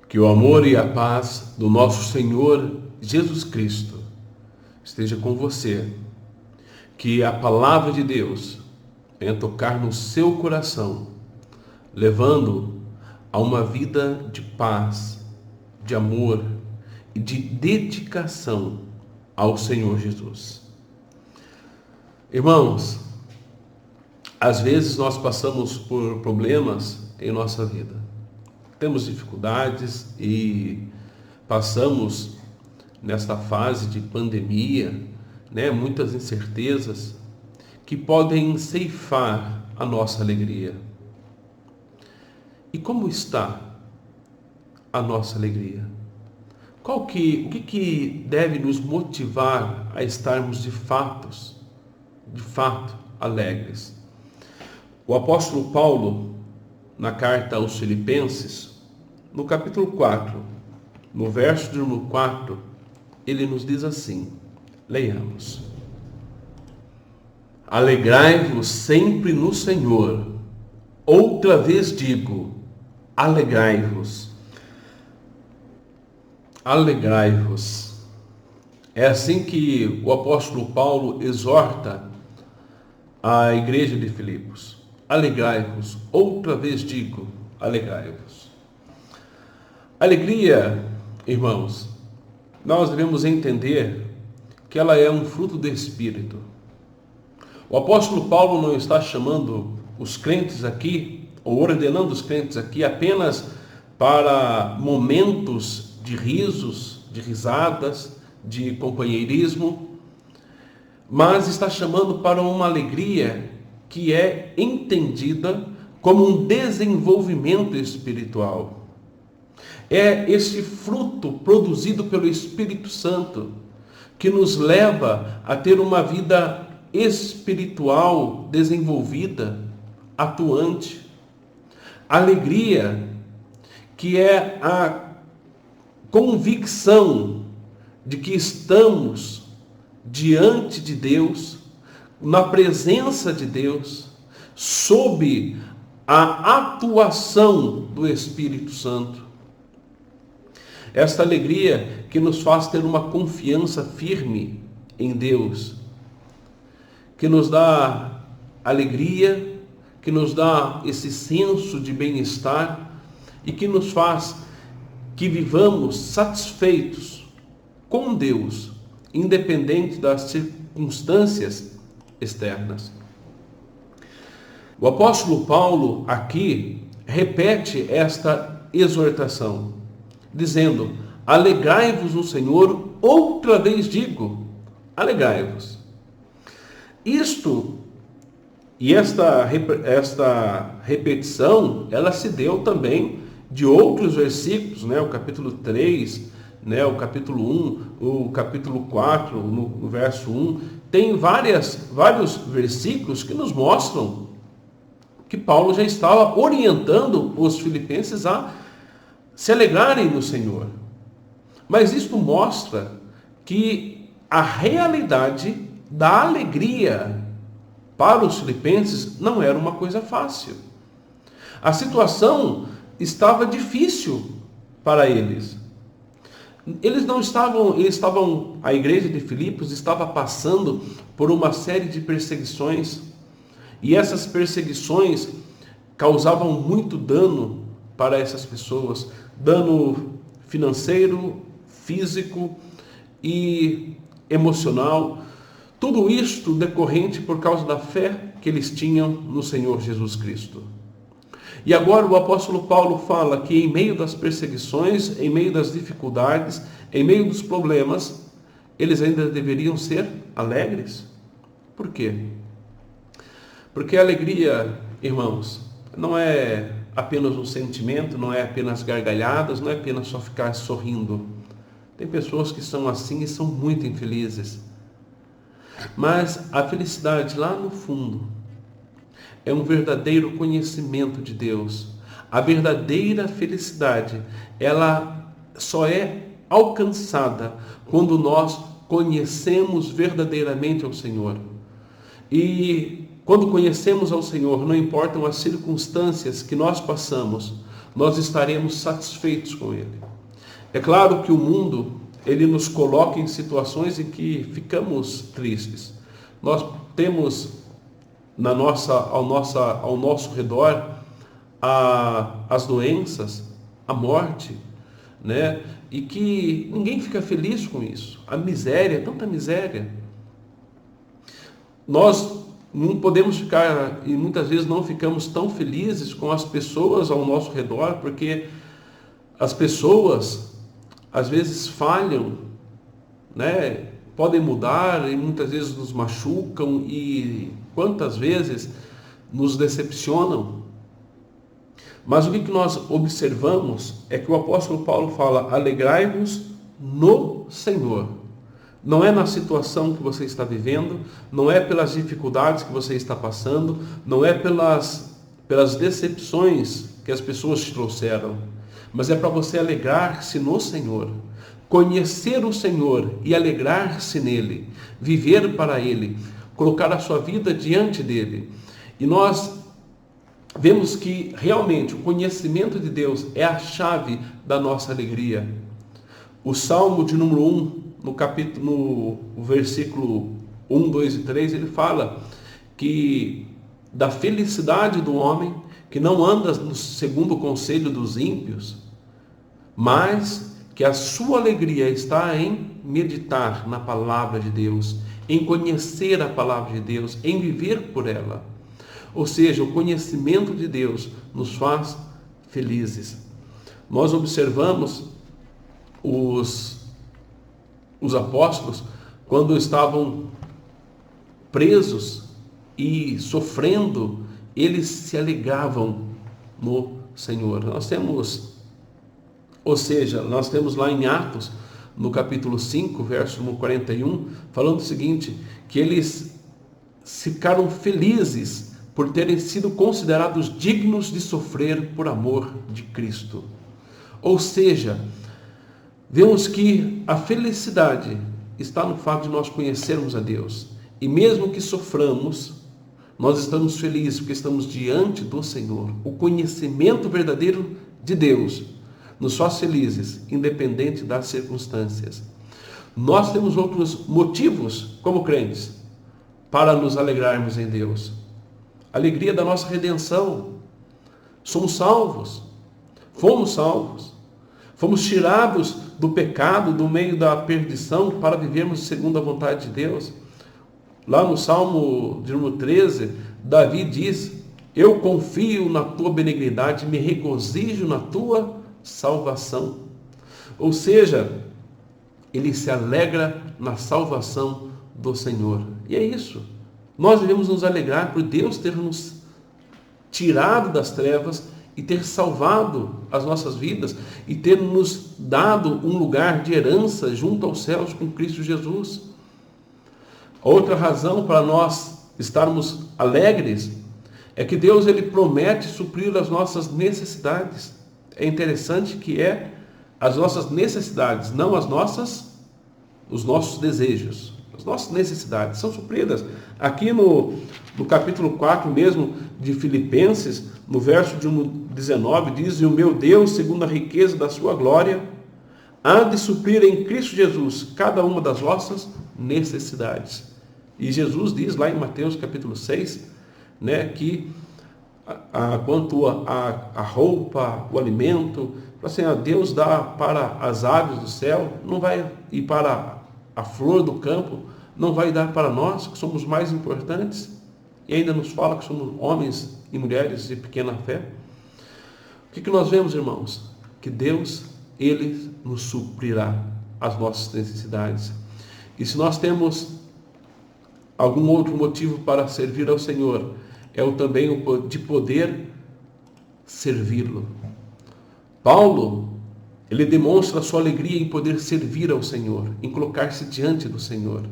Que o amor e a paz do nosso Senhor Jesus Cristo esteja com você. Que a palavra de Deus venha tocar no seu coração, levando a uma vida de paz, de amor e de dedicação ao Senhor Jesus. Irmãos, às vezes nós passamos por problemas em nossa vida. Temos dificuldades e passamos nesta fase de pandemia, muitas incertezas que podem ceifar a nossa alegria. E como está a nossa alegria? O que deve nos motivar a estarmos de fato alegres? O apóstolo Paulo, na carta aos Filipenses, no capítulo 4, no verso de número 4, ele nos diz assim, leiamos: Alegrai-vos sempre no Senhor. Outra vez digo, alegrai-vos. Alegrai-vos. É assim que o apóstolo Paulo exorta a igreja de Filipos. Alegrai-vos. Outra vez digo, alegrai-vos. Alegria, irmãos, nós devemos entender que ela é um fruto do Espírito. O apóstolo Paulo não está chamando os crentes aqui, ou ordenando os crentes aqui apenas para momentos de risos, de risadas, de companheirismo, mas está chamando para uma alegria que é entendida como um desenvolvimento espiritual. É esse fruto produzido pelo Espírito Santo que nos leva a ter uma vida espiritual desenvolvida, atuante. Alegria, que é a convicção de que estamos diante de Deus, na presença de Deus, sob a atuação do Espírito Santo. Esta alegria que nos faz ter uma confiança firme em Deus, que nos dá alegria, que nos dá esse senso de bem-estar e que nos faz que vivamos satisfeitos com Deus, independente das circunstâncias externas. O apóstolo Paulo aqui repete esta exortação, dizendo: alegrai-vos no Senhor, outra vez digo, alegrai-vos. Isto e esta repetição, ela se deu também de outros versículos, o capítulo 3, o capítulo 1, o capítulo 4, no verso 1, tem vários versículos que nos mostram que Paulo já estava orientando os filipenses a se alegrarem no Senhor. Mas isto mostra que a realidade da alegria para os filipenses não era uma coisa fácil. A situação estava difícil para eles. A igreja de Filipos estava passando por uma série de perseguições, e essas perseguições causavam muito dano para essas pessoas, dano financeiro, físico e emocional, tudo isto decorrente por causa da fé que eles tinham no Senhor Jesus Cristo. E agora o apóstolo Paulo fala que em meio das perseguições, em meio das dificuldades, em meio dos problemas, eles ainda deveriam ser alegres. Por quê? Porque a alegria, irmãos, não é apenas um sentimento, não é apenas gargalhadas, não é apenas só ficar sorrindo. Tem pessoas que são assim e são muito infelizes. Mas a felicidade lá no fundo é um verdadeiro conhecimento de Deus. A verdadeira felicidade, ela só é alcançada quando nós conhecemos verdadeiramente ao Senhor. E quando conhecemos ao Senhor, não importam as circunstâncias que nós passamos, nós estaremos satisfeitos com Ele. É claro que o mundo, ele nos coloca em situações em que ficamos tristes. Nós temos ao nosso redor as doenças, a morte, né? E que ninguém fica feliz com isso. A miséria, tanta miséria. Nós não podemos ficar, e muitas vezes não ficamos tão felizes com as pessoas ao nosso redor, porque as pessoas às vezes falham, né? Podem mudar e muitas vezes nos machucam e quantas vezes nos decepcionam. Mas o que nós observamos é que o apóstolo Paulo fala: alegrai-vos no Senhor. Não é na situação que você está vivendo, não é pelas dificuldades que você está passando, não é pelas decepções que as pessoas te trouxeram, mas é para você alegrar-se no Senhor, conhecer o Senhor e alegrar-se nele, viver para Ele, colocar a sua vida diante dele. E nós vemos que realmente o conhecimento de Deus é a chave da nossa alegria. O Salmo de número 1, no versículo 1, 2 e 3, ele fala que da felicidade do homem, que não anda segundo o conselho dos ímpios, mas que a sua alegria está em meditar na palavra de Deus, em conhecer a palavra de Deus, em viver por ela. Ou seja, o conhecimento de Deus nos faz felizes. Nós observamos os apóstolos, quando estavam presos e sofrendo, eles se alegravam no Senhor. Nós temos lá em Atos, no capítulo 5, verso 41, falando o seguinte, que eles ficaram felizes por terem sido considerados dignos de sofrer por amor de Cristo. Ou seja, vemos que a felicidade está no fato de nós conhecermos a Deus. E mesmo que soframos, nós estamos felizes porque estamos diante do Senhor. O conhecimento verdadeiro de Deus nos faz felizes, independente das circunstâncias. Nós temos outros motivos, como crentes, para nos alegrarmos em Deus. A alegria da nossa redenção. Somos salvos. Fomos salvos. Fomos tirados do pecado, do meio da perdição, para vivermos segundo a vontade de Deus. Lá no Salmo de número 13, Davi diz: eu confio na tua benignidade, me regozijo na tua salvação. Ou seja, ele se alegra na salvação do Senhor. E é isso. Nós devemos nos alegrar por Deus ter nos tirado das trevas e ter salvado as nossas vidas e ter nos dado um lugar de herança junto aos céus com Cristo Jesus. Outra razão para nós estarmos alegres é que Deus, ele promete suprir as nossas necessidades. É interessante que as nossas necessidades, não os nossos desejos. As nossas necessidades são supridas. Aqui no capítulo 4 mesmo de Filipenses, no verso de 19, diz: e o meu Deus, segundo a riqueza da sua glória, há de suprir em Cristo Jesus cada uma das vossas necessidades. E Jesus diz lá em Mateus capítulo 6, né, que quanto a roupa, o alimento, assim, Deus dá para as aves do céu, não vai, e para a flor do campo, não vai dar para nós, que somos mais importantes, e ainda nos fala que somos homens e mulheres de pequena fé. O que nós vemos, irmãos? Que Deus, ele nos suprirá as nossas necessidades. E se nós temos algum outro motivo para servir ao Senhor, é também o de poder servi-lo. Paulo, ele demonstra a sua alegria em poder servir ao Senhor, em colocar-se diante do Senhor.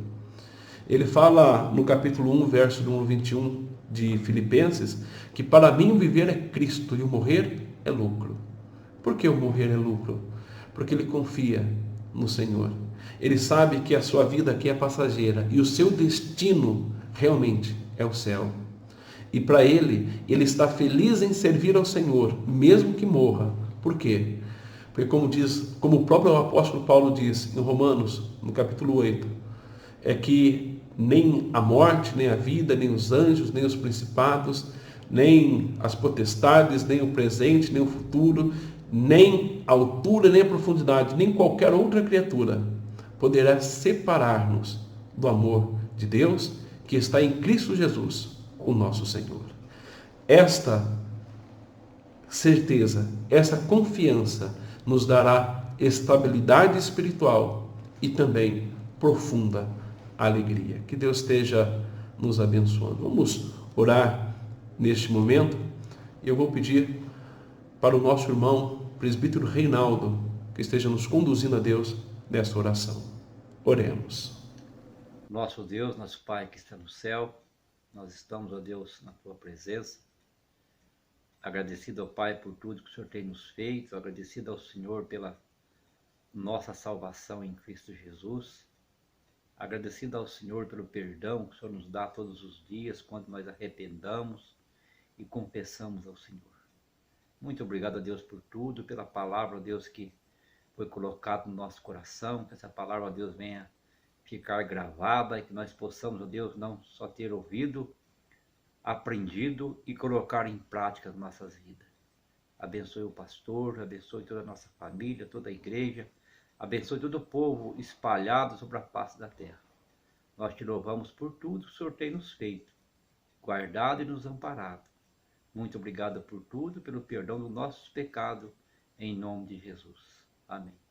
Ele fala no capítulo 1, verso 21 de Filipenses, que para mim o viver é Cristo e o morrer é lucro. Por que o morrer é lucro? Porque ele confia no Senhor. Ele sabe que a sua vida aqui é passageira e o seu destino realmente é o céu. E para ele está feliz em servir ao Senhor, mesmo que morra. Por quê? Porque como o próprio apóstolo Paulo diz em Romanos, no capítulo 8, é que nem a morte, nem a vida, nem os anjos, nem os principados, nem as potestades, nem o presente, nem o futuro, nem a altura, nem a profundidade, nem qualquer outra criatura poderá separar-nos do amor de Deus que está em Cristo Jesus, o nosso Senhor. Esta certeza, essa confiança nos dará estabilidade espiritual e também profunda alegria. Que Deus esteja nos abençoando. Vamos orar neste momento. Eu vou pedir para o nosso irmão presbítero Reinaldo que esteja nos conduzindo a Deus nesta oração. Oremos. Nosso Deus, nosso Pai que está no céu, nós estamos, ó Deus, na Tua presença. Agradecido ao Pai por tudo que o Senhor tem nos feito, agradecido ao Senhor pela nossa salvação em Cristo Jesus, agradecido ao Senhor pelo perdão que o Senhor nos dá todos os dias, quando nós arrependamos e confessamos ao Senhor. Muito obrigado a Deus por tudo, pela palavra, ó Deus, que foi colocada no nosso coração, que essa palavra, ó Deus, venha ficar gravada e que nós possamos, ó Deus, não só ter ouvido, aprendido e colocar em prática as nossas vidas. Abençoe o pastor, abençoe toda a nossa família, toda a igreja, abençoe todo o povo espalhado sobre a face da terra. Nós te louvamos por tudo que o Senhor tem nos feito, guardado e nos amparado. Muito obrigado por tudo, pelo perdão dos nossos pecados, em nome de Jesus. Amém.